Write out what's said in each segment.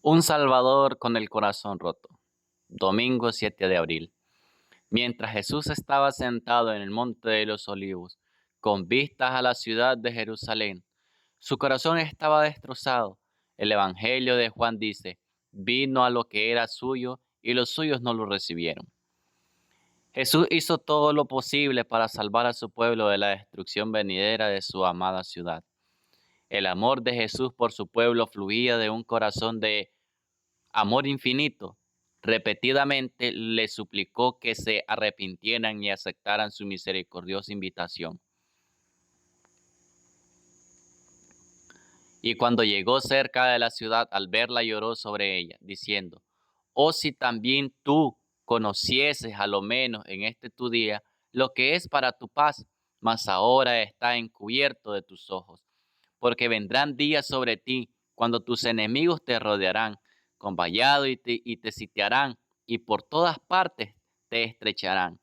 Un Salvador con el corazón roto. Domingo 7 de abril. Mientras Jesús estaba sentado en el Monte de los Olivos, con vistas a la ciudad de Jerusalén, su corazón estaba destrozado. El Evangelio de Juan dice, vino a lo que era suyo y los suyos no lo recibieron. Jesús hizo todo lo posible para salvar a su pueblo de la destrucción venidera de su amada ciudad. El amor de Jesús por su pueblo fluía de un corazón de amor infinito. Repetidamente le suplicó que se arrepintieran y aceptaran su misericordiosa invitación. Y cuando llegó cerca de la ciudad, al verla lloró sobre ella, diciendo, oh si también tú conocieses a lo menos en este tu día lo que es para tu paz, mas ahora está encubierto de tus ojos. Porque vendrán días sobre ti cuando tus enemigos te rodearán con vallado y te sitiarán, y por todas partes te estrecharán,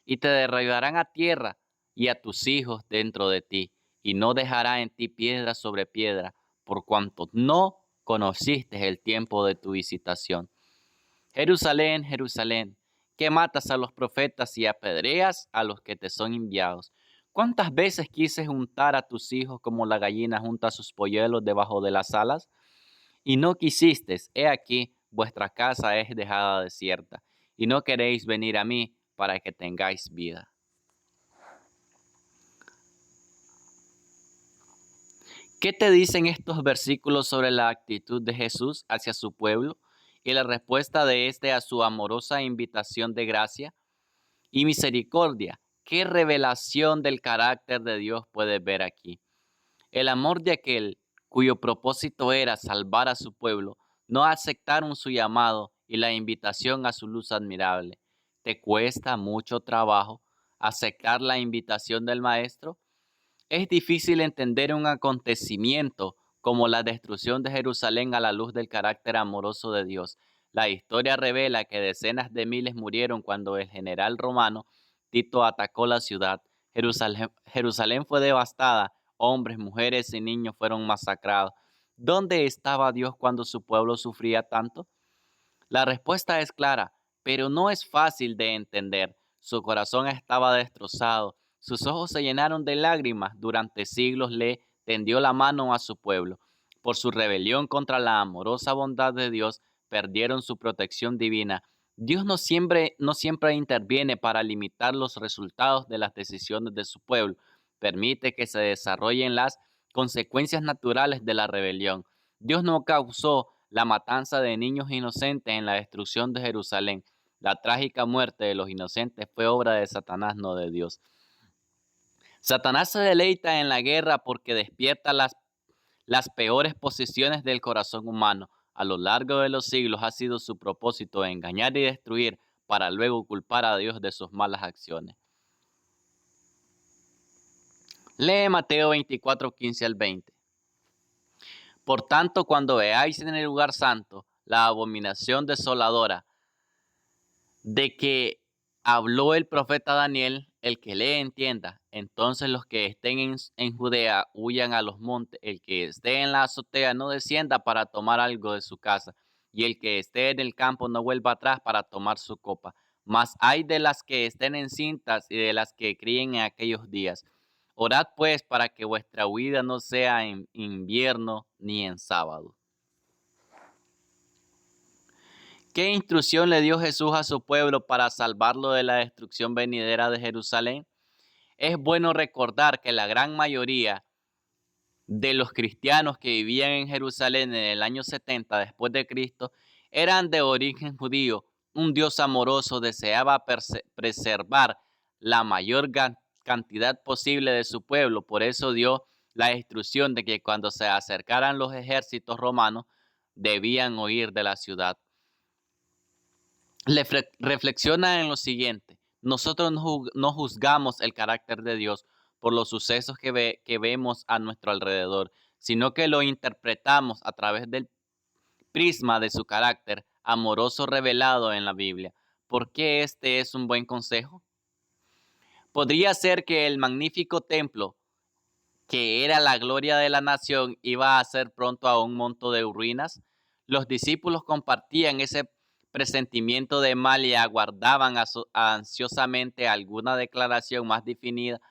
y te derribarán a tierra y a tus hijos dentro de ti, y no dejará en ti piedra sobre piedra, por cuanto no conociste el tiempo de tu visitación. Jerusalén, Jerusalén, que matas a los profetas y apedreas a los que te son enviados. ¿Cuántas veces quise juntar a tus hijos como la gallina junta sus polluelos debajo de las alas? Y no quisistes, he aquí, vuestra casa es dejada desierta, y no queréis venir a mí para que tengáis vida. ¿Qué te dicen estos versículos sobre la actitud de Jesús hacia su pueblo y la respuesta de éste a su amorosa invitación de gracia y misericordia? ¿Qué revelación del carácter de Dios puedes ver aquí? El amor de aquel cuyo propósito era salvar a su pueblo, no aceptaron su llamado y la invitación a su luz admirable. ¿Te cuesta mucho trabajo aceptar la invitación del Maestro? Es difícil entender un acontecimiento como la destrucción de Jerusalén a la luz del carácter amoroso de Dios. La historia revela que decenas de miles murieron cuando el general romano Tito atacó la ciudad. Jerusalén fue devastada, hombres, mujeres y niños fueron masacrados. ¿Dónde estaba Dios cuando su pueblo sufría tanto? La respuesta es clara, pero no es fácil de entender. Su corazón estaba destrozado, sus ojos se llenaron de lágrimas. Durante siglos le tendió la mano a su pueblo. Por su rebelión contra la amorosa bondad de Dios, perdieron su protección divina. Dios no siempre interviene para limitar los resultados de las decisiones de su pueblo. Permite que se desarrollen las consecuencias naturales de la rebelión. Dios no causó la matanza de niños inocentes en la destrucción de Jerusalén. La trágica muerte de los inocentes fue obra de Satanás, no de Dios. Satanás se deleita en la guerra porque despierta las peores posiciones del corazón humano. A lo largo de los siglos ha sido su propósito engañar y destruir para luego culpar a Dios de sus malas acciones. Lee Mateo 24, 15 al 20. Por tanto, cuando veáis en el lugar santo la abominación desoladora de que habló el profeta Daniel, el que lee entienda. Entonces los que estén en Judea huyan a los montes, el que esté en la azotea no descienda para tomar algo de su casa, y el que esté en el campo no vuelva atrás para tomar su copa. Mas hay de las que estén encintas y de las que críen en aquellos días. Orad pues para que vuestra huida no sea en invierno ni en sábado. ¿Qué instrucción le dio Jesús a su pueblo para salvarlo de la destrucción venidera de Jerusalén? Es bueno recordar que la gran mayoría de los cristianos que vivían en Jerusalén en el año 70 después de Cristo eran de origen judío. Un Dios amoroso deseaba preservar la mayor cantidad posible de su pueblo. Por eso dio la instrucción de que cuando se acercaran los ejércitos romanos debían huir de la ciudad. Reflexiona en lo siguiente: nosotros no juzgamos el carácter de Dios por los sucesos que vemos a nuestro alrededor, sino que lo interpretamos a través del prisma de su carácter amoroso revelado en la Biblia. ¿Por qué este es un buen consejo? Podría ser que el magnífico templo, que era la gloria de la nación, iba a ser pronto a un monto de ruinas. Los discípulos compartían ese presentimiento de mal y aguardaban ansiosamente alguna declaración más definida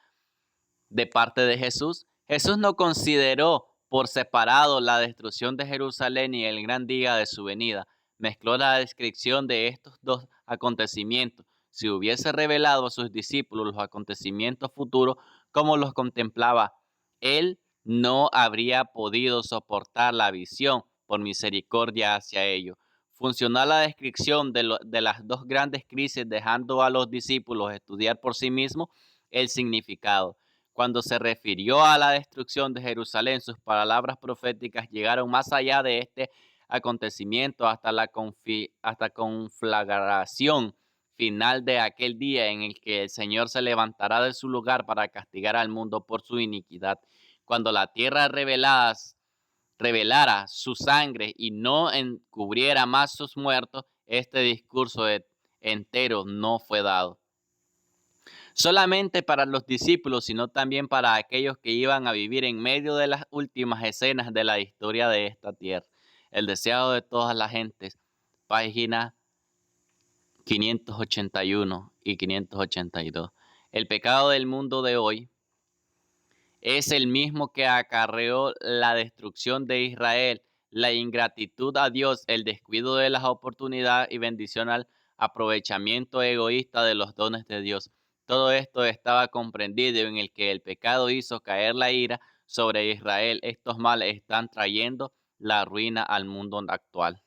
de parte de Jesús. Jesús no consideró por separado la destrucción de Jerusalén y el gran día de su venida. Mezcló la descripción de estos dos acontecimientos. Si hubiese revelado a sus discípulos los acontecimientos futuros como los contemplaba, él no habría podido soportar la visión por misericordia hacia ellos. Funcionó la descripción de las dos grandes crisis, dejando a los discípulos estudiar por sí mismos el significado. Cuando se refirió a la destrucción de Jerusalén, sus palabras proféticas llegaron más allá de este acontecimiento hasta la conflagración final de aquel día en el que el Señor se levantará de su lugar para castigar al mundo por su iniquidad. Cuando la tierra revelara su sangre y no encubriera más sus muertos, este discurso entero no fue dado solamente para los discípulos, sino también para aquellos que iban a vivir en medio de las últimas escenas de la historia de esta tierra. El deseado de todas las gentes, página 581 y 582. El pecado del mundo de hoy es el mismo que acarreó la destrucción de Israel, la ingratitud a Dios, el descuido de las oportunidades y bendición al aprovechamiento egoísta de los dones de Dios. Todo esto estaba comprendido en el que el pecado hizo caer la ira sobre Israel. Estos males están trayendo la ruina al mundo actual.